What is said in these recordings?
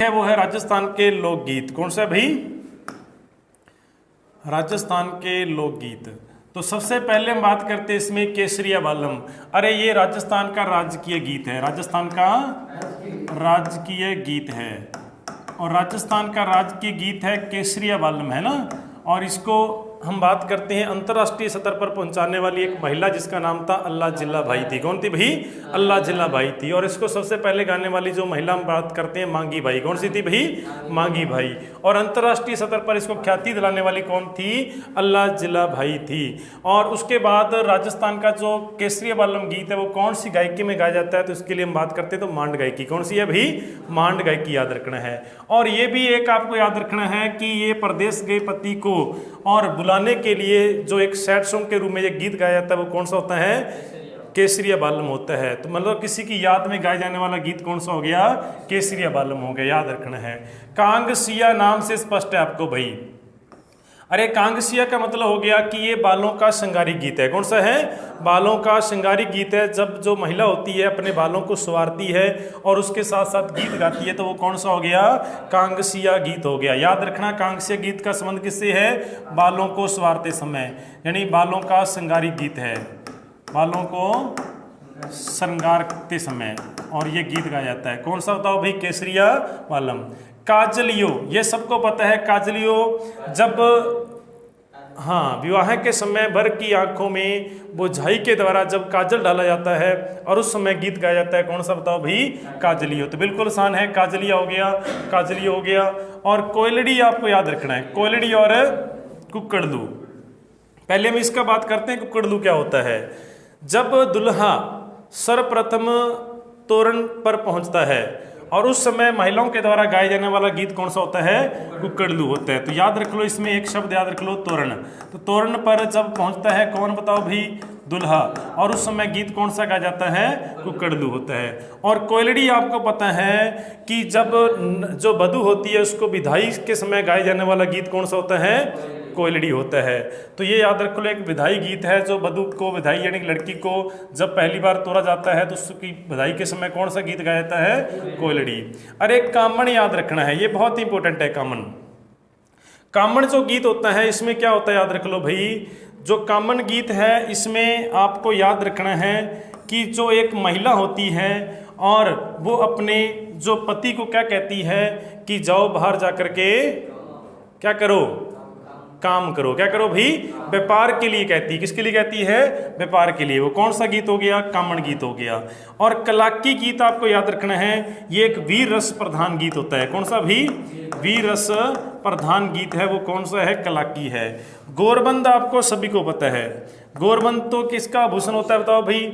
है वो है राजस्थान के लोकगीत। कौन सा भाई? राजस्थान के लोकगीत। तो सबसे पहले हम बात करते हैं इसमें केसरिया बालम। अरे ये राजस्थान का राजकीय गीत है, राजस्थान का राजकीय गीत है और राजस्थान का राजकीय गीत है केसरिया बालम, है ना। और इसको हम बात करते हैं अंतर्राष्ट्रीय स्तर पर पहुंचाने वाली एक महिला जिसका नाम था अल्लाह जिल्ला बाई थी। कौन थी भाई? अल्लाह जिल्ला बाई थी। और इसको सबसे पहले गाने वाली जो महिला हम बात करते हैं मांगी बाई। कौन सी थी भाई? मांगी बाई। और अंतर्राष्ट्रीय स्तर पर इसको ख्याति दिलाने वाली कौन थी? अल्लाह जिल्ला बाई थी। और उसके बाद राजस्थान का जो केसरिया बालम गीत है वो कौन सी गायकी में गाया जाता है? तो इसके लिए हम बात करते हैं तो मांड गायकी। कौन सी है भाई? मांड गायकी याद रखना है। और ये भी एक आपको याद रखना है कि ये परदेश गए पति को और बुलाने के लिए जो एक सैड सॉन्ग के रूप में ये गीत गाया जाता है वो कौन सा होता है? केसरिया बालम होता है। तो मतलब किसी की याद में गाया जाने वाला गीत कौन सा हो गया? केसरिया बालम हो गया, याद रखना है। कांगसिया नाम से स्पष्ट है आपको भाई। अरे कांगसिया का मतलब हो गया कि ये बालों का श्रृंगारी गीत है। कौन सा है? बालों का श्रृंगारी गीत है। जब जो महिला होती है अपने बालों को संवारती है और उसके साथ साथ गीत गाती है तो वो कौन सा हो गया? कांगसिया गीत हो गया। याद रखना कांगसिया गीत का संबंध किससे है? बालों को संवारते समय, यानी बालों का श्रृंगारी गीत है, बालों को श्रृंगारते समय और ये गीत गाया जाता है। कौन सा बताओ भाई? केसरिया बालम। काजलियो, ये सबको पता है। काजलियो जब विवाह के समय भर की आंखों में बोझाई के द्वारा जब काजल डाला जाता है और उस समय गीत गाया जाता है। कौन सा बताओ भाई? काजलियो। तो बिल्कुल आसान है, काजलिया हो गया, काजलियो हो गया। और कोयलड़ी आपको याद रखना है, कोयलड़ी और कुक्कड़लू। पहले हम इसका बात करते हैं कुक्कड़लू क्या होता है। जब दुल्हा सर्वप्रथम तोरण पर पहुंचता है और उस समय महिलाओं के द्वारा गाया जाने वाला गीत कौन सा होता है? कुक्कड़लू होता है। तो याद रख लो, इसमें एक शब्द याद रख लो, तोरण। तो तोरण पर जब पहुंचता है कौन बताओ भाई? दुल्हा। और उस समय गीत कौन सा गाया जाता है? कुक्कड़लू होता है। और कोयलड़ी आपको पता है कि जब जो वधू होती है उसको विदाई के समय गाया जाने वाला गीत कौन सा होता है? कोयलड़ी होता है। तो ये याद रख लो, एक विदाई गीत है। जो वधू को विदाई यानी लड़की को जब पहली बार तोड़ा जाता है तो उसकी विदाई के समय कौन सा गीत गाया जाता है? कोयलड़ी। अरे कामण याद रखना है, ये बहुत ही इंपॉर्टेंट है। कामण, कामण जो गीत होता है इसमें क्या होता है याद रख लो भाई। जो कामण गीत है इसमें आपको याद रखना है कि जो एक महिला होती है और वो अपने जो पति को क्या कहती है कि जाओ बाहर जाकर के क्या करो? काम करो। क्या करो भाई? व्यापार के लिए कहती है। किसके लिए कहती है? व्यापार के लिए। वो कौन सा गीत हो गया? कामण गीत हो गया। और कलाकी गीत आपको याद रखना है, ये एक वीर रस प्रधान गीत होता है। कौन सा भी? वीर रस प्रधान गीत है। वो कौन सा है? कलाकी है। गोरबंद आपको सभी को पता है। गोरबंद तो किसका आभूषण होता है बताओ भाई?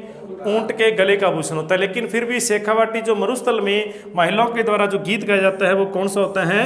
ऊंट के गले का आभूषण होता है। लेकिन फिर भी शेखावाटी जो मरुस्थल में महिलाओं के द्वारा जो गीत गाया जाता है वो कौन सा होता है?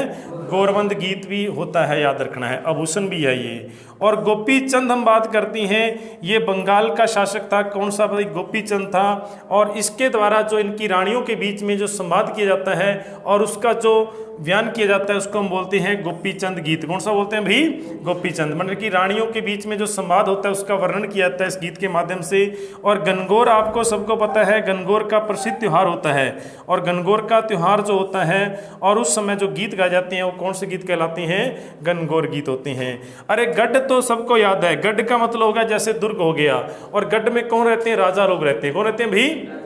गोरबंद गीत भी होता है, याद रखना है। आभूषण भी है ये। और गोपी चंद हम बात करती हैं, ये बंगाल का शासक था। कौन सा भाई? गोपी चंद था। और इसके द्वारा जो इनकी रानियों के बीच में जो संवाद किया जाता है और उसका जो बयान किया जाता है उसको हम बोलते हैं गोपी चंद गीत। कौन सा बोलते हैं भाई? गोपी चंद। मतलब कि रानियों के बीच में जो संवाद होता है उसका वर्णन किया जाता है इस गीत के माध्यम से। और गणगौर आपको सबको पता है, गणगौर का प्रसिद्ध त्यौहार होता है। और गणगौर का त्यौहार जो होता है और उस समय जो गीत गाए जाते हैं वो कौन से गीत कहलाते हैं? गणगौर गीत होते हैं। अरे गढ़ तो सबको याद है। गढ़ का मतलब होगा जैसे दुर्ग हो गया। और गढ़ में कौन रहते हैं? राजा लोग रहते हैं। कौन रहते हैं भाई?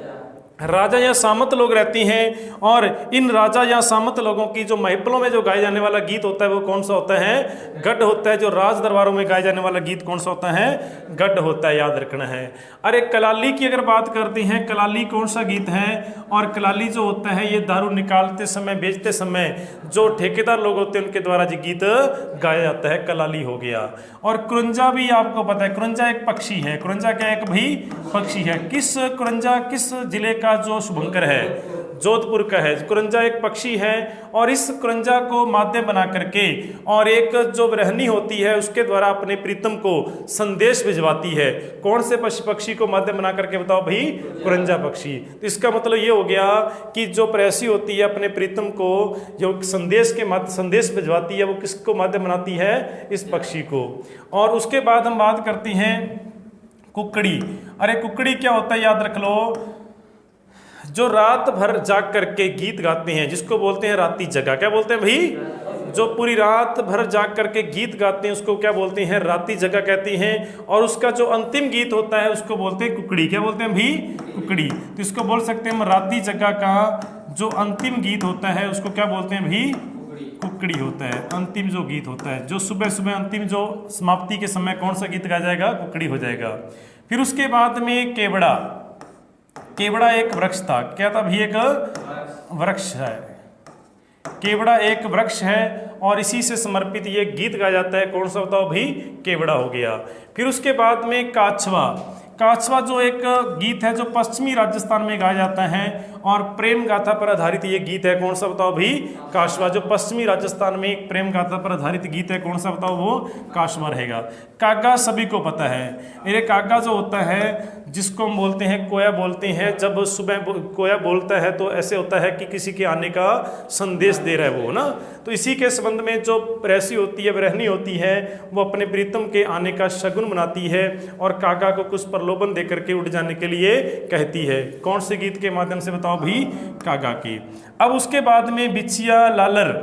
राजा या सामंत लोग रहती हैं। और इन राजा या सामंत लोगों की जो महफिलों में जो गाया जाने वाला गीत होता है वो कौन सा होता है? गढ़ होता है। जो राज दरबारों में गाया जाने वाला गीत कौन सा होता है? गढ़ होता है, याद रखना है। अरे कलाली की अगर बात करते हैं, कलाली कौन सा गीत है? और कलाली जो होता है ये दारू निकालते समय, बेचते समय जो ठेकेदार लोग होते हैं उनके द्वारा जो गीत गाया जाता है, कलाली हो गया। और कुरंजा भी आपको पता है, कुरंजा एक पक्षी है। कुरंजा क्या एक भाई? पक्षी है। किस कुरंजा किस जिले का जो शुभंकर है? जोधपुर का है। कुरंजा एक पक्षी है और इस कुरंजा को माध्यम बना करके और एक जो रहनी होती है उसके द्वारा अपने प्रीतम को संदेश भिजवाती है। कौन से पक्षी को माध्यम बना करके बताओ भाई? कुरंजा पक्षी। तो इसका मतलब ये हो गया कि जो प्रेयसी होती है अपने प्रीतम को जो संदेश भिजवाती है वो किसको माध्यम बनाती है? इस पक्षी को। और उसके बाद हम बात करते हैं कुकड़ी। अरे कुकड़ी क्या होता है? याद रख लो, जो रात भर जाग करके गीत गाते हैं जिसको बोलते हैं राती जगा। क्या बोलते हैं भाई? जो पूरी रात भर जाग करके गीत गाते हैं उसको क्या बोलते हैं? राती जगा कहते हैं। और उसका जो अंतिम गीत होता है उसको बोलते हैं कुकड़ी। क्या बोलते हैं भाई? कुकड़ी। तो इसको बोल सकते हैं हम राती जगा का जो अंतिम गीत होता है उसको क्या बोलते हैं भाई? कुकड़ी होता है। अंतिम जो गीत होता है, जो सुबह सुबह अंतिम जो समाप्ति के समय कौन सा गीत गाया जाएगा? कुकड़ी हो जाएगा। फिर उसके बाद में केवड़ा। केवड़ा एक वृक्ष था। क्या था भाई? एक वृक्ष है। केवड़ा एक वृक्ष है और इसी से समर्पित ये गीत गाया जाता है। कौन सा बताओ भाई? केवड़ा हो गया। फिर उसके बाद में काछवा। काछवा जो एक गीत है जो पश्चिमी राजस्थान में गाया जाता है और प्रेम गाथा पर आधारित ये गीत है। कौन सा बताओ भाई? काछवा। जो पश्चिमी राजस्थान में एक प्रेम गाथा पर आधारित गीत है, कौन सा बताओ? वो काछवा रहेगा। कागा सभी को पता है। ये कागा जो होता है जिसको हम बोलते हैं कोया बोलते हैं, जब सुबह कोया बोलता है तो ऐसे होता है कि किसी के आने का संदेश दे रहा है वो ना। तो इसी के संबंध में जो प्रेसी होती है, रहनी होती है, वो अपने प्रीतम के आने का शगुन मनाती है और कागा को कुछ प्रलोभन देकर के उड़ जाने के लिए कहती है। कौन से गीत के माध्यम से बताओ भी? कागा की। अब उसके बाद में बिछिया लालर,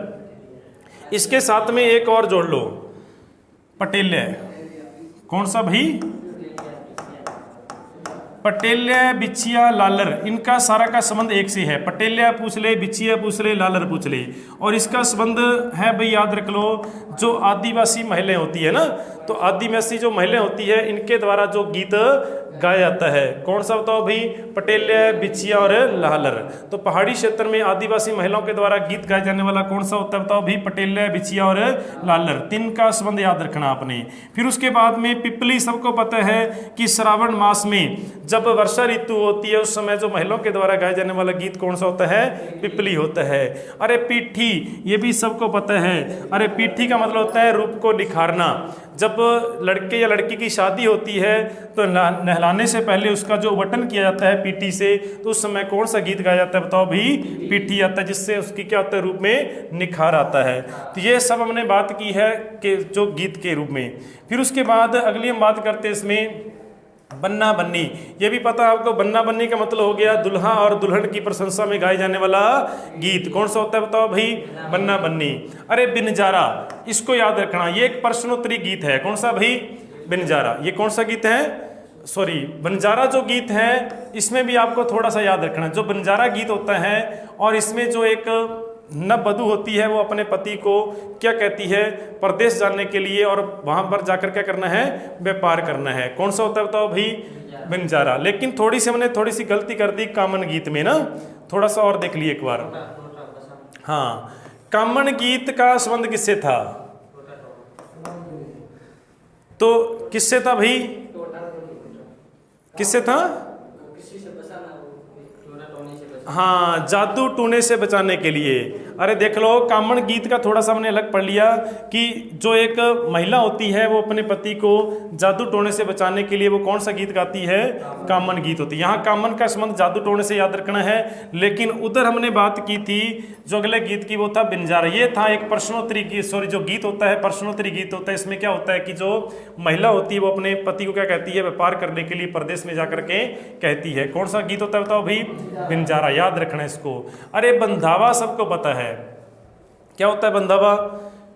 इसके साथ में एक और जोड़ लो, पटेल्या। कौन सा भाई? पटेल्या, बिछिया, लालर, इनका सारा का संबंध एक से है। पटेल्या पूछ ले, बिछिया पूछ ले, लालर पूछ ले। और इसका संबंध है भाई, याद रख लो, जो आदिवासी महिलाएं होती है ना, तो आदिवासी जो महिलाएं होती है इनके द्वारा जो गीत गाया जाता है। कौन सा बताओ भाई? पटेल्या, बिछिया और लालर। तो पहाड़ी क्षेत्र में आदिवासी महिलाओं के द्वारा गीत गाया जाने वाला कौन सा होता है बताओ भाई? पटेल्या, बिछिया और लालर। तीन का संबंध याद रखना आपने। फिर उसके बाद में पिपली। सबको पता है कि श्रावण मास में जब वर्षा ऋतु होती है उस समय जो महिलाओं के द्वारा गाया जाने वाला गीत कौन सा होता है? पिपली होता है। अरे पीठी, ये भी सबको पता है। अरे पीठी का मतलब होता है रूप को निखारना। जब लड़के या लड़की की शादी होती है तो नहलाने से पहले उसका जो उबटन किया जाता है पीठी से, तो उस समय कौन सा गीत गाया जाता है बताओ भाई? पीठी आता है, जिससे उसकी क्या होता है? रूप में निखार आता है। तो ये सब हमने बात की है कि जो गीत के रूप में। फिर उसके बाद अगली हम बात करते हैं इसमें बन्ना बन्नी। ये भी पता है आपको, बन्ना बन्नी का मतलब हो गया दुल्हा और दुल्हन की प्रशंसा में गाए जाने वाला गीत। कौन सा होता है बताओ भाई? बन्ना बन्नी। अरे बिनजारा, इसको याद रखना, ये एक प्रश्नोत्तरी गीत है। कौन सा भाई? बिनजारा। ये कौन सा गीत है? सॉरी, बंजारा जो गीत है इसमें भी आपको थोड़ा सा याद रखना। जो बंजारा गीत होता है और इसमें जो एक नववधू होती है वो अपने पति को क्या कहती है? परदेश जाने के लिए और वहां पर जाकर क्या करना है? व्यापार करना है। कौन सा होता है बताओ भाई? बंजारा। लेकिन थोड़ी सी हमने थोड़ी सी गलती कर दी कामन गीत में ना, थोड़ा सा और देख लिए एक बार। हाँ, कामन गीत का संबंध किससे था? तो किससे था भाई? किससे था? हाँ, जादू टूने से बचाने के लिए। अरे देख लो, कामन गीत का थोड़ा सा हमने अलग पढ़ लिया कि जो एक महिला होती है वो अपने पति को जादू टोने से बचाने के लिए वो कौन सा गीत गाती है? कामन गीत होती है। यहाँ कामन का संबंध जादू टोने से याद रखना है। लेकिन उधर हमने बात की थी जो अगले गीत की, वो था बिंजारा। ये था एक प्रश्नोत्तरी गीत, सॉरी, जो गीत होता है प्रश्नोत्तरी गीत होता है। इसमें क्या होता है कि जो महिला होती है वो अपने पति को क्या कहती है? व्यापार करने के लिए परदेश में जाकर के कहती है। कौन सा गीत होता है बताओ भाई? बिंजारा। याद रखना इसको। अरे बंधावा सबको पता है। क्या होता है बंधावा?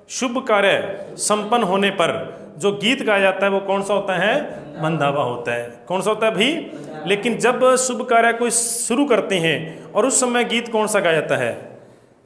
शुभ कार्य संपन्न होने पर जो गीत गाया जाता है वो कौन सा होता है? बंधावा होता है। कौन सा होता है भाई? लेकिन जब शुभ कार्य कोई शुरू करते हैं और उस समय गीत कौन सा गाया जाता है?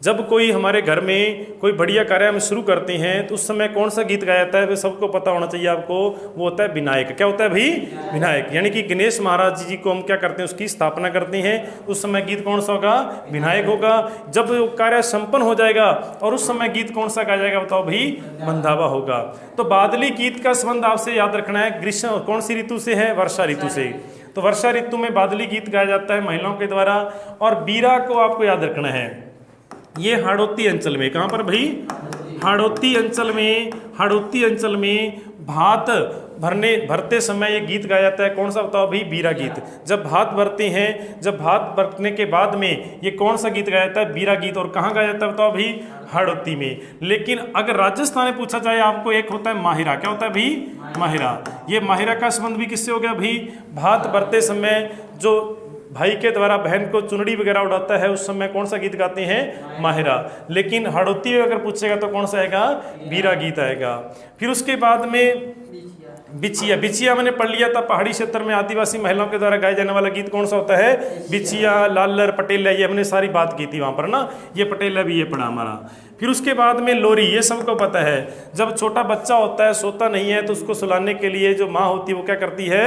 जब कोई हमारे घर में कोई बढ़िया कार्य हम शुरू करते हैं तो उस समय कौन सा गीत गाया जाता है? वो सबको पता होना चाहिए आपको। वो होता है विनायक। क्या होता है भाई? विनायक। यानी कि गणेश महाराज जी को हम क्या करते हैं? उसकी स्थापना करते हैं। उस समय गीत कौन सा होगा? विनायक होगा। जब कार्य संपन्न हो जाएगा और उस समय गीत कौन सा गाया जाएगा बताओ भाई? बंधावा होगा। तो बादली गीत का संबंध आपसे याद रखना है। ग्रीष्म कौन सी ऋतु से है? वर्षा ऋतु से। तो वर्षा ऋतु में बादली गीत गाया जाता है महिलाओं के द्वारा। और बीरा को आपको याद रखना है, ये हाड़ौती अंचल में। कहाँ पर भाई? हाड़ौती अंचल में। हाड़ौती अंचल में भात भरते समय ये गीत गाया जाता है। कौन सा बताओ भाई? बीरा गीत। जब भात भरते हैं, जब भात भरने के बाद में ये कौन सा गीत गाया जाता है? बीरा गीत। और कहाँ गाया जाता है बताओ भाई? हाड़ौती में। लेकिन अगर राजस्थान में पूछा जाए आपको, एक होता है माहिरा। क्या होता है भाई? माहिरा। ये माहिरा का संबंध भी किससे हो गया भाई? भात भरते समय जो भाई के द्वारा बहन को चुनरी वगैरह उड़ाता है उस समय कौन सा गीत गाते हैं, माहिरा। लेकिन हड़ौती में अगर पूछेगा तो कौन सा आएगा, बीरा गीत आएगा। फिर उसके बाद में बिछिया, बिछिया मैंने पढ़ लिया था, पहाड़ी क्षेत्र में आदिवासी महिलाओं के द्वारा गाया जाने वाला गीत कौन सा होता है, बिछिया, लालर, पटेला, ये हमने सारी बात की थी वहाँ पर ना, ये पटेला भी ये पढ़ा हमारा। फिर उसके बाद में लोरी, ये सबको पता है, जब छोटा बच्चा होता है सोता नहीं है तो उसको सुलाने के लिए जो माँ होती है वो क्या करती है,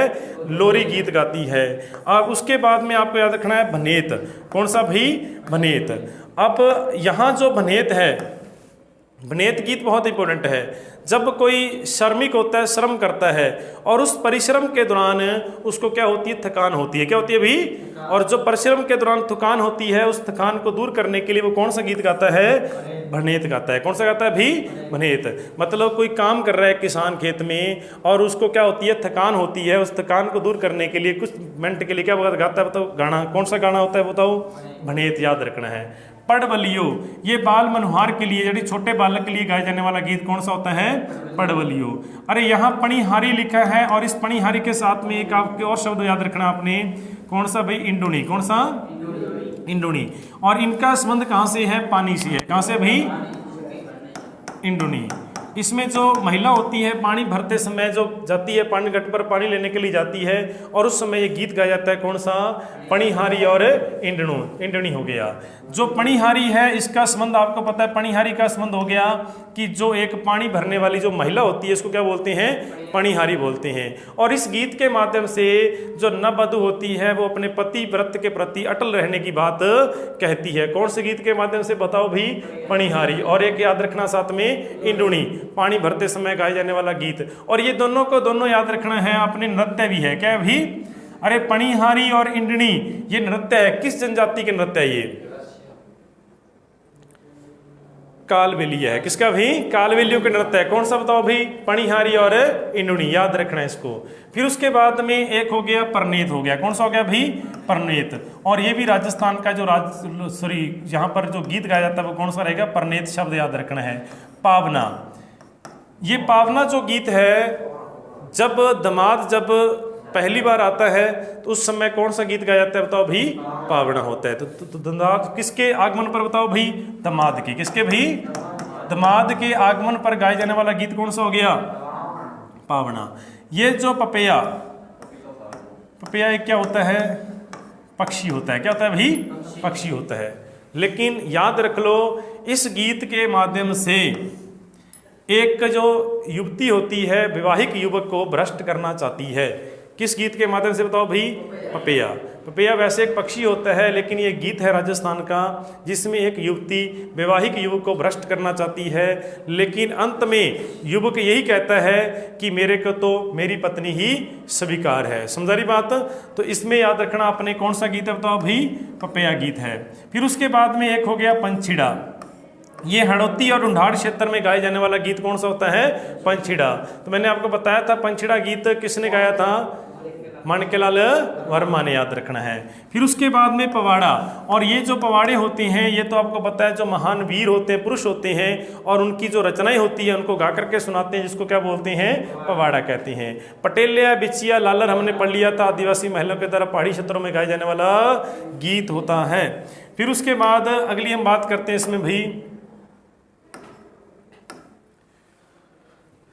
लोरी गीत गाती है। और उसके बाद में आपको याद रखना है भनेत, कौन सा भाई, भनेत। अब यहाँ जो भनेत है, भनेत गीत बहुत इंपॉर्टेंट है। जब कोई श्रमिक होता है, श्रम करता है और उस परिश्रम के दौरान उसको क्या होती है, थकान होती है, क्या होती है भी, और जो परिश्रम के दौरान थकान होती है उस थकान को दूर करने के लिए वो कौन सा गीत गाता है, भनेत गाता है। कौन सा गाता है भी, भनेत। मतलब कोई काम कर रहा है किसान खेत में और उसको क्या होती है, थकान होती है, उस थकान को दूर करने के लिए कुछ मिनट के लिए क्या गाता है, बताओ गाना, कौन सा गाना होता है बताओ, भनेत याद रखना है। पड़वलियो, ये बाल मनोहार के लिए यानी छोटे बालक के लिए गाया जाने वाला गीत कौन सा होता है, पड़वलियो। अरे यहाँ पणिहारी लिखा है और इस पणिहारी के साथ में एक आपके और शब्द याद रखना आपने, कौन सा भाई, इंडुनी, कौन सा, इंडुनी। और इनका संबंध कहाँ से है, पानी से है, कहाँ से भाई, इंडुनी। इसमें जो महिला होती है पानी भरते समय जो जाती है पानी घट पर पानी लेने के लिए जाती है और उस समय ये गीत गाया जाता है, कौन सा, पणिहारी और इंडणु, इंडणी हो गया। जो पणिहारी है इसका संबंध आपको पता है, पणिहारी का संबंध हो गया कि जो एक पानी भरने वाली जो महिला होती है इसको क्या बोलते हैं, पणिहारी बोलते हैं। और इस गीत के माध्यम से जो नववधु होती है वो अपने पति व्रत के प्रति अटल रहने की बात कहती है। कौन से गीत के माध्यम से बताओ भी, पणिहारी। और एक याद रखना साथ में, इंडुणी, पानी भरते समय गाए जाने वाला गीत। और ये दोनों को दोनों याद रखना है, अपने नृत्य भी है, क्या भी, अरे पणिहारी और इंडणी ये नृत्य है, किस जनजाति के नृत्य है, ये कालबेलिया है, किसका भी, कालबेलियों के नृत्य है। कौन सा बताओ भाई, पणिहारी और इंडुणी, याद रखना है इसको। फिर उसके बाद में एक हो गया परनेत हो गया, कौन सा हो गया भाई, परनेत। और ये भी राजस्थान का जो यहाँ पर जो गीत गाया जाता है वो कौन सा रहेगा, परनेत शब्द याद रखना है। पावना, ये पावना जो गीत है, जब दामाद जब पहली बार आता है तो उस समय कौन सा गीत गाया जाता है बताओ भाई, पावना होता है। तो दामाद किसके आगमन पर बताओ भाई, दामाद के, किसके भाई, दामाद के आगमन पर गाया जाने वाला गीत कौन सा हो गया, पावना। ये जो पपैया, पपैया एक क्या होता है, पक्षी होता है, क्या होता है भाई, पक्षी होता है। लेकिन याद रख लो इस गीत के माध्यम से एक जो युवती होती है विवाहिक युवक को भ्रष्ट करना चाहती है, किस गीत के माध्यम से बताओ भाई, पपैया। पपैया वैसे एक पक्षी होता है लेकिन ये गीत है राजस्थान का जिसमें एक युवती वैवाहिक युवक को भ्रष्ट करना चाहती है, लेकिन अंत में युवक यही कहता है कि मेरे को तो मेरी पत्नी ही स्वीकार है। समझा रही बात। तो इसमें याद रखना आपने कौन सा गीत है बताओ भाई, पपैया गीत है। फिर उसके बाद में एक हो गया पंछिड़ा, ये हड़ौती और ढूंढाड़ क्षेत्र में गाया जाने वाला गीत कौन सा होता है, पंछिड़ा। तो मैंने आपको बताया था पंछिड़ा गीत किसने गाया था, माणिक्यलाल वर्मा ने, याद रखना है। फिर उसके बाद में पवाड़ा, और ये जो पवाड़े होते हैं ये तो आपको पता है जो महान वीर होते हैं, पुरुष होते हैं और उनकी जो रचनाएं होती है उनको गा करके सुनाते हैं, जिसको क्या बोलते हैं, पवाड़ा कहते हैं। पटेलिया, बिछिया, लालर हमने पढ़ लिया था, आदिवासी महिलाओं के द्वारा पहाड़ी क्षेत्रों में गाया जाने वाला गीत होता है। फिर उसके बाद अगली हम बात करते हैं इसमें भाई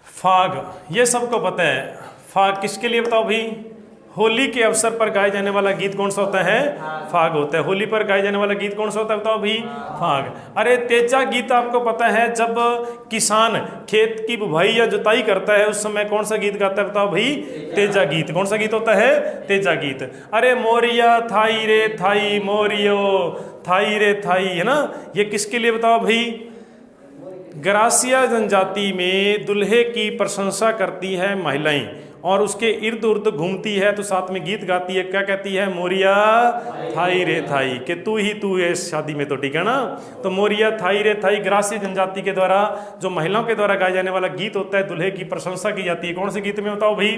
फाग, ये सबको पता है। फाग किसके लिए बताओ भाई, होली के अवसर पर गाए जाने वाला गीत कौन सा होता है, फाग होता है। होली पर गाए जाने वाला गीत कौन सा होता है बताओ भाई, फाग। अरे तेजा गीत आपको पता है, जब किसान खेत की बुवाई या जुताई करता है उस समय कौन सा गीत गाता है बताओ भाई, तेजा गीत। कौन सा गीत होता है, तेजा गीत। अरे मोरिया थाई रे थाई, मोरियो थाई रे थाई, है ना, ये किसके लिए बताओ भाई, ग्रासिया जनजाति में दूल्हे की प्रशंसा करती है महिलाएं और उसके इर्द उर्द घूमती है तो साथ में गीत गाती है, क्या कहती है, मोरिया थाई रे थाई, कि तू ही तू है शादी में, तो ठीक है ना। तो मोरिया थाई रे थाई ग्रासिया जनजाति के द्वारा जो महिलाओं के द्वारा गाया जाने वाला गीत होता है, दूल्हे की प्रशंसा की जाती है। कौन से गीत में बताओ भाई।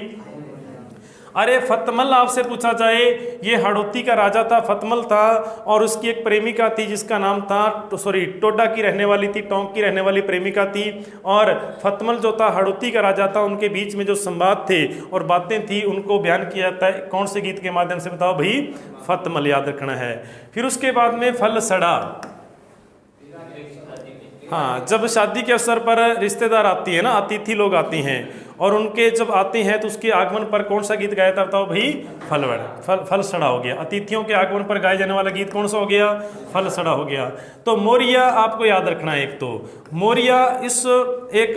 अरे फतमल आपसे पूछा जाए, ये हड़ौती का राजा था, फतमल था, और उसकी एक प्रेमिका थी जिसका नाम था टोडा की रहने वाली थी, टोंक की रहने वाली प्रेमिका थी। और फतमल जो था हड़ौती का राजा था, उनके बीच में जो संवाद थे और बातें थी उनको बयान किया जाता है कौन से गीत के माध्यम से, बताओ भाई, फतमल, याद रखना है। फिर उसके बाद में फल सड़ा, हाँ, जब शादी के अवसर पर रिश्तेदार आती है ना, अतिथि लोग आते हैं, और उनके जब आते हैं तो उसके आगमन पर कौन सा गीत गाया था, बताओ भाई, फल सड़ा हो गया। अतिथियों के आगमन पर गाया जाने वाला गीत कौन सा हो गया, फल सड़ा हो गया। तो मोरिया आपको याद रखना है। एक तो मोरिया इस एक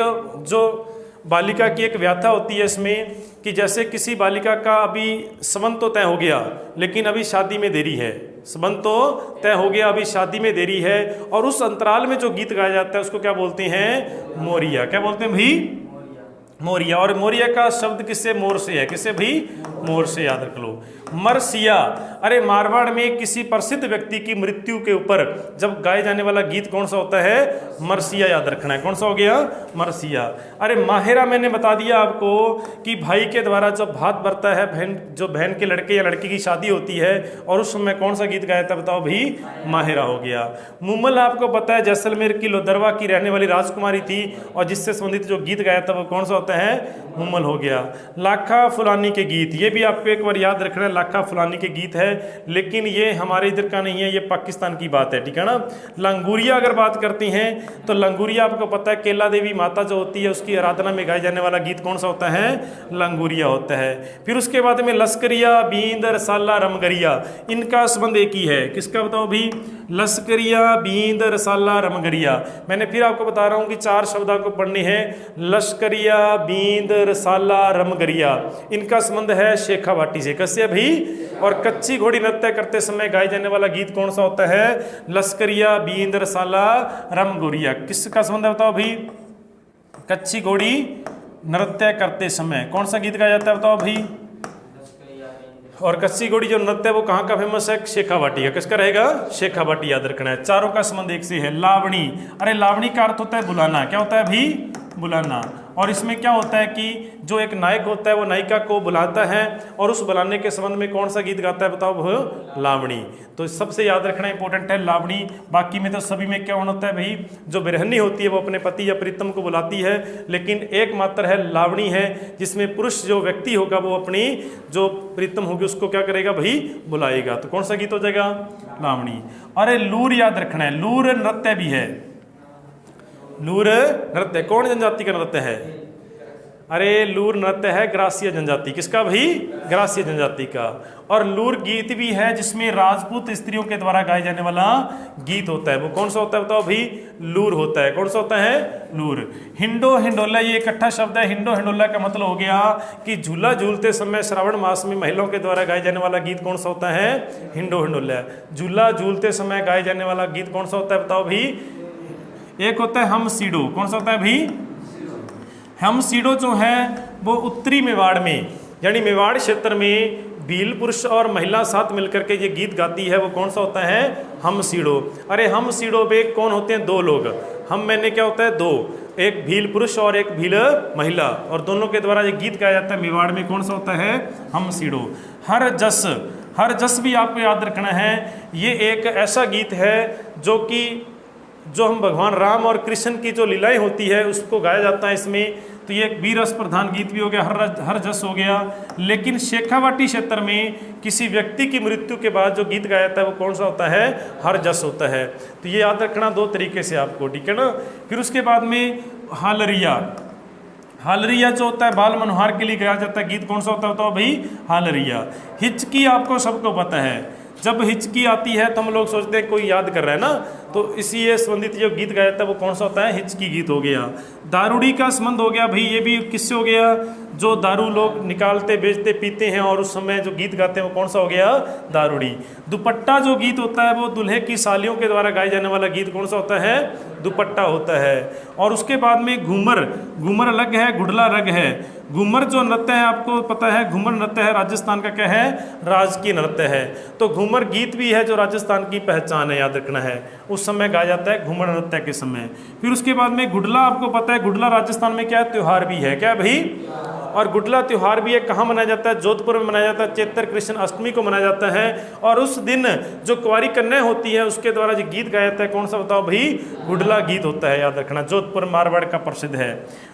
जो बालिका की एक व्याथा होती है इसमें, कि जैसे किसी बालिका का अभी संबंध तो तय हो गया लेकिन अभी शादी में देरी है, संबंध तो तय हो गया अभी शादी में देरी है, और उस अंतराल में जो गीत गाया जाता है उसको क्या बोलते हैं, मोरिया। क्या बोलते हैं भाई, मोरिया। और मोरिया का शब्द किससे, मोर से है। किससे भाई, मोर से, याद रख लो। मरसिया, अरे मारवाड़ में किसी प्रसिद्ध व्यक्ति की मृत्यु के ऊपर जब गाए जाने वाला गीत कौन सा होता है, मरसिया, याद रखना है। कौन सा हो गया, मरसिया। अरे माहेरा मैंने बता दिया आपको कि भाई के द्वारा जब भात बरता है, बहन के लड़के या लड़की की शादी होती है, और उस समय कौन सा गीत गाया था, बताओ भाई, माहेरा हो गया। मुमल आपको पता है जैसलमेर की लोदरवा की रहने वाली राजकुमारी थी, और जिससे संबंधित जो गीत गाया था वो कौन सा होता है, मुमल हो गया। लाखा फुलानी के गीत, ये भी आपको एक बार याद रखना है, लाखा फुलानी के गीत है, लेकिन ये हमारे इधर का नहीं है, ये पाकिस्तान की बात है, ठीक है ना। लंगूरिया अगर बात करती हैं तो लंगूरिया आपको पता है केला देवी माता जो होती है उसकी आराधना में गाया जाने वाला गीत कौन सा होता है, लंगूरिया होता है। फिर उसके बाद में लश्करिया, बींद, रसाला, रमगरिया, इनका संबंध एक ही है। किसका बताओ भी, लश्करिया, बींद, रसाला, रमगरिया। मैंने फिर आपको बता रहा हूँ कि 4 शब्द आपको पढ़ने हैं, लश्करिया, बींद, रसाला, रमगरिया। इनका संबंध है शेखावाटी से। कैसे भी, और कच्ची घोड़ी नृत्य करते समय गाए जाने वाला गीत कौन सा होता है, लश्करिया, बींद, रसाला, रमगोरिया। किसका संबंध है बताओ भाई, कच्ची घोड़ी नृत्य करते समय कौन सा गीत गाया जाता है, बताओ भाई। और कच्ची घोड़ी जो नृत्य है वो कहाँ का फेमस है, शेखावाटी का। किसका रहेगा, शेखावाटी, याद रखना है। चारों का संबंध एक से है। लावणी, अरे लावणी का अर्थ होता है बुलाना। क्या होता है भाई, बुलाना। और इसमें क्या होता है कि जो एक नायक होता है वो नायिका को बुलाता है, और उस बुलाने के संबंध में कौन सा गीत गाता है, बताओ, वो लावणी। तो सबसे याद रखना इंपॉर्टेंट है लावणी। बाकी में तो सभी में क्या होता है भाई, जो बिरहनी होती है वो अपने पति या प्रीतम को बुलाती है, लेकिन एकमात्र है लावणी है जिसमें पुरुष जो व्यक्ति होगा वो अपनी जो प्रीतम होगी उसको क्या करेगा भाई, बुलाएगा। तो कौन सा गीत हो जाएगा, लावणी। अरे लूर याद रखना है, लूर नृत्य भी है। लूर नृत्य कौन जनजाति का नृत्य है, अरे लूर नृत्य है ग्रासीय जनजाति। किसका भाई, ग्रासीय जनजाति का। और लूर गीत भी है जिसमें राजपूत स्त्रियों के द्वारा गाए जाने वाला गीत होता है। वो कौन सा होता है बताओ भाई, लूर होता है। कौन सा होता है, लूर। हिंडो हिंडोला, ये इकट्ठा शब्द है। हिंडो हिंडोला का मतलब हो गया कि झूला झूलते समय श्रावण मास में महिलाओं के द्वारा गाए जाने वाला गीत कौन सा होता है, हिंडो हिंडोला। झूला झूलते समय गाए जाने वाला गीत कौन सा होता है बताओ भाई, एक होता है हम सीडो। कौन सा होता है भाई, हम सीडो जो है वो उत्तरी मेवाड़ में, यानी मेवाड़ क्षेत्र में भील पुरुष और महिला साथ मिलकर के ये गीत गाती है, वो कौन सा होता है, हम सीडो। अरे हम सीडो में कौन होते हैं, 2 लोग। हम मैंने क्या होता है, 2, एक भील पुरुष और एक भील महिला, और दोनों के द्वारा ये गीत गाया जाता है मेवाड़ में। कौन सा होता है, हम सीडो। हर जस, हर जस भी आपको याद रखना है। ये एक ऐसा गीत है जो हम भगवान राम और कृष्ण की जो लीलाएं होती है उसको गाया जाता है इसमें। तो ये एक वीर रस प्रधान गीत भी हो गया, हर जस हो गया। लेकिन शेखावाटी क्षेत्र में किसी व्यक्ति की मृत्यु के बाद जो गीत गाया जाता है वो कौन सा होता है, हर जस होता है। तो ये याद रखना 2 तरीके से आपको, ठीक है ना। फिर उसके बाद में हालरिया, हालरिया जो होता है बाल मनोहार के लिए गाया जाता है गीत, कौन सा होता है भाई, हालरिया। हिचकी आपको सबको पता है, जब हिचकी आती है तो हम लोग सोचते हैं कोई याद कर रहा है ना, तो इसी संबंधित जो गीत गाया जाता है वो कौन सा होता है, हिचकी गीत हो गया। दारूड़ी का संबंध हो गया भाई, ये भी किससे हो गया, जो दारू लोग निकालते बेचते पीते हैं और उस समय जो गीत गाते हैं वो कौन सा हो गया, दारूड़ी। दुपट्टा जो गीत होता है वो दूल्हे की सालियों के द्वारा गाए जाने वाला गीत कौन सा होता है, दुपट्टा होता है। और उसके बाद में घूमर, घूमर अलग है, गुडला अलग है। घूमर जो नृत्य है आपको पता है, घूमर नृत्य है राजस्थान का क्या है, राजकीय नृत्य है। तो घूमर गीत भी है जो राजस्थान की पहचान है, याद रखना है, उस समय गाया जाता है घूमर नृत्य के समय। फिर उसके बाद में गुडला आपको पता है, गुडला राजस्थान में क्या है, त्योहार भी है, क्या भाई। और गुडला त्यौहार भी है, कहाँ मनाया जाता है? जोधपुर में मनाया जाता है, चैत्र कृष्ण अष्टमी को मनाया जाता है। और उस दिन जो कुंवारी कन्या होती है उसके द्वारा जो गीत गाया जाता है कौन सा बताओ भाई? गुडला गीत होता है, याद रखना, जोधपुर मारवाड़ का प्रसिद्ध है।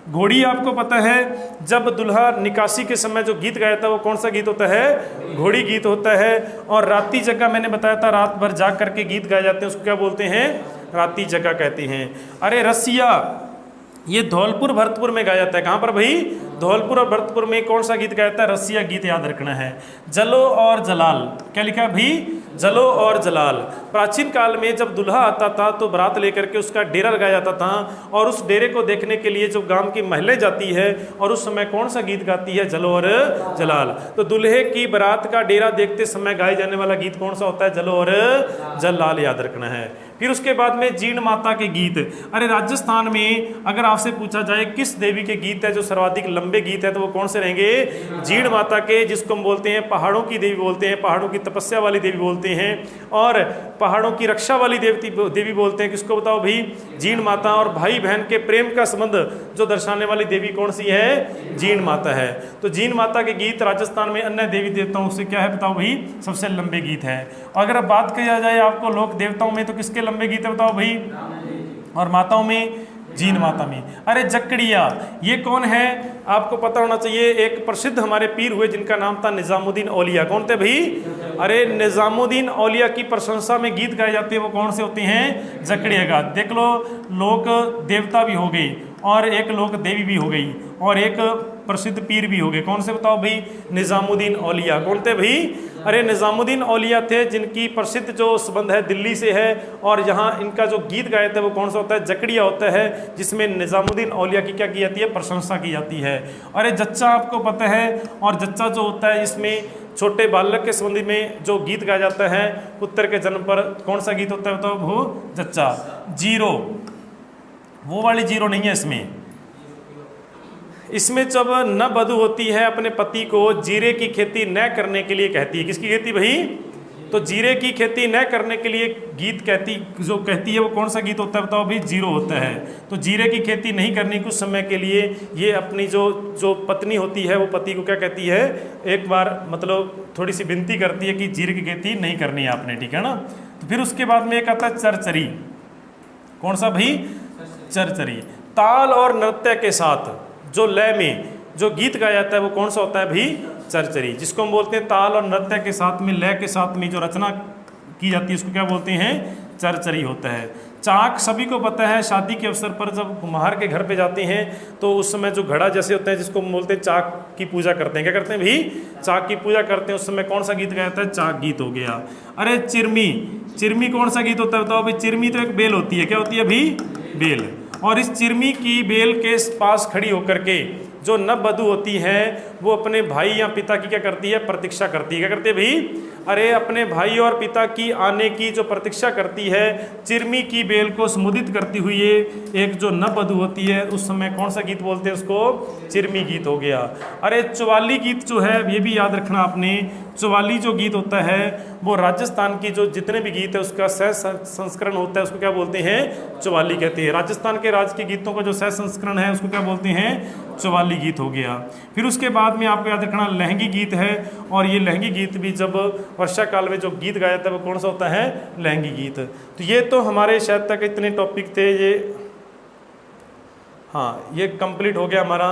घोड़ी आपको पता है जब दुल्हा निकासी के समय जो गीत गाया था वो कौन सा गीत होता है? घोड़ी गीत होता है। और राती जगह मैंने बताया था, रात भर जाग करके गीत गाए जाते हैं, उसको क्या बोलते हैं? राती जगह कहते हैं। अरे रसिया, ये धौलपुर भरतपुर में गाया जाता है। कहाँ पर भाई? धौलपुर और भरतपुर में कौन सा गीत गाया जाता है? रसिया गीत, याद रखना है। जलो और जलाल, क्या लिखा है भाई? जलो और जलाल। प्राचीन काल में जब दूल्हा आता था तो बारात लेकर के उसका डेरा लगाया जाता था, और उस डेरे को देखने के लिए जो गांव की महिलाएं जाती है और उस समय कौन सा गीत गाती है? जलो और जलाल। तो दूल्हे की बारात का डेरा देखते समय गाए जाने वाला गीत कौन सा होता है? जलो और जलाल, याद रखना है। फिर उसके बाद में जीण माता के गीत। अरे राजस्थान में अगर आपसे पूछा जाए किस देवी के गीत है जो सर्वाधिक लंबे गीत है, तो वो कौन से रहेंगे? जीण माता के, जिसको हम बोलते हैं पहाड़ों की देवी बोलते हैं, पहाड़ों की तपस्या वाली देवी बोलते हैं, और पहाड़ों की रक्षा वाली देवी बोलते हैं। किसको बताओ भाई? जीण माता। और भाई बहन के प्रेम का संबंध जो दर्शाने वाली देवी कौन सी है? जीण माता है। तो जीण माता के गीत राजस्थान में अन्य देवी देवताओं से क्या है बताओ भाई? सबसे लंबे गीत है। अगर अब बात किया जाए आपको लोक देवताओं में, तो किसके लंबे गीत है बताओ भाई? और माताओं में? जीन माता में। अरे जकड़िया, ये कौन है? आपको पता होना चाहिए, एक प्रसिद्ध हमारे पीर हुए जिनका नाम था निजामुद्दीन औलिया। कौन थे भाई? अरे निजामुद्दीन औलिया की प्रशंसा में गीत गाए जाते हैं, वो कौन से होते हैं? जकड़िया का। देख लो, लोक देवता भी हो गई और एक लोक देवी भी हो गई और एक प्रसिद्ध पीर भी हो गए। कौन से बताओ भाई? निजामुद्दीन औलिया। कौन थे भाई? अरे निजामुद्दीन औलिया थे जिनकी प्रसिद्ध जो संबंध है दिल्ली से है, और यहाँ इनका जो गीत गाए थे वो कौन सा होता है? जकड़िया होता है, जिसमें निजामुद्दीन औलिया की क्या की जाती है? प्रशंसा की जाती है। अरे जच्चा आपको पता है, और जच्चा जो होता है इसमें छोटे बालक के संबंध में जो गीत गाया जाता है पुत्र के जन्म पर, कौन सा गीत होता है बताओ? वो जच्चा। जीरो, वो वाली जीरो नहीं है इसमें जब न बधू होती है अपने पति को जीरे की खेती न करने के लिए कहती है। किसकी खेती भाई? तो जीरे की खेती न करने के लिए गीत कहती है वो कौन सा गीत होता है बताओ भाई? जीरो होता है। तो जीरे की खेती नहीं करनी कुछ समय के लिए, ये अपनी जो पत्नी होती है वो पति को क्या कहती है? एक बार मतलब थोड़ी सी विनती करती है कि जीरे की खेती नहीं करनी है आपने, ठीक है ना। तो फिर उसके बाद में एक आता है चरचरी। कौन सा भाई? चरचरी। ताल और नृत्य के साथ जो लय में जो गीत गाया जाता है वो कौन सा होता है भाई? चरचरी। जिसको हम बोलते हैं ताल और नृत्य के साथ में, लय के साथ में जो रचना की जाती है उसको क्या बोलते हैं? चरचरी होता है। चाक सभी को पता है, शादी के अवसर पर जब कुम्हार के घर पे जाते हैं तो उस समय जो घड़ा जैसे होता है जिसको हम बोलते हैं चाक की पूजा करते हैं। क्या करते हैं भाई? चाक की पूजा करते हैं। उस समय कौन सा गीत गाया जाता है? चाक गीत हो गया। अरे चिरमी, चिरमी कौन सा गीत होता है बताओ भाई? चिरमी तो एक बेल होती है। क्या होती है भाई? बेल। और इस चिरमी की बेल के पास खड़ी होकर के जो नववधू होती है वो अपने भाई या पिता की क्या करती है? प्रतीक्षा करती है। क्या करती है भाई? अरे अपने भाई और पिता की आने की जो प्रतीक्षा करती है, चिरमी की बेल को संबोधित करती हुई एक जो नववधू होती है, उस समय कौन सा गीत बोलते हैं उसको? चिरमी गीत हो गया। अरे चौवाली गीत जो है ये भी याद रखना आपने। चौवाली जो गीत होता है वो राजस्थान की जो जितने भी गीत है उसका सह संस्करण होता है, उसको क्या बोलते हैं? चौवाली कहते हैं। राजस्थान के राज्य के गीतों का जो सह संस्करण है उसको क्या बोलते हैं? चौवाली गीत हो गया। फिर उसके बाद में आपको याद रखना लहंगी गीत है, और ये लहंगी गीत भी जब वर्षा काल में जो गीत गाया जाता है वो कौन सा होता है? लहंगी गीत। तो ये तो हमारे शायद तक इतने टॉपिक थे ये। हाँ, ये कंप्लीट हो गया हमारा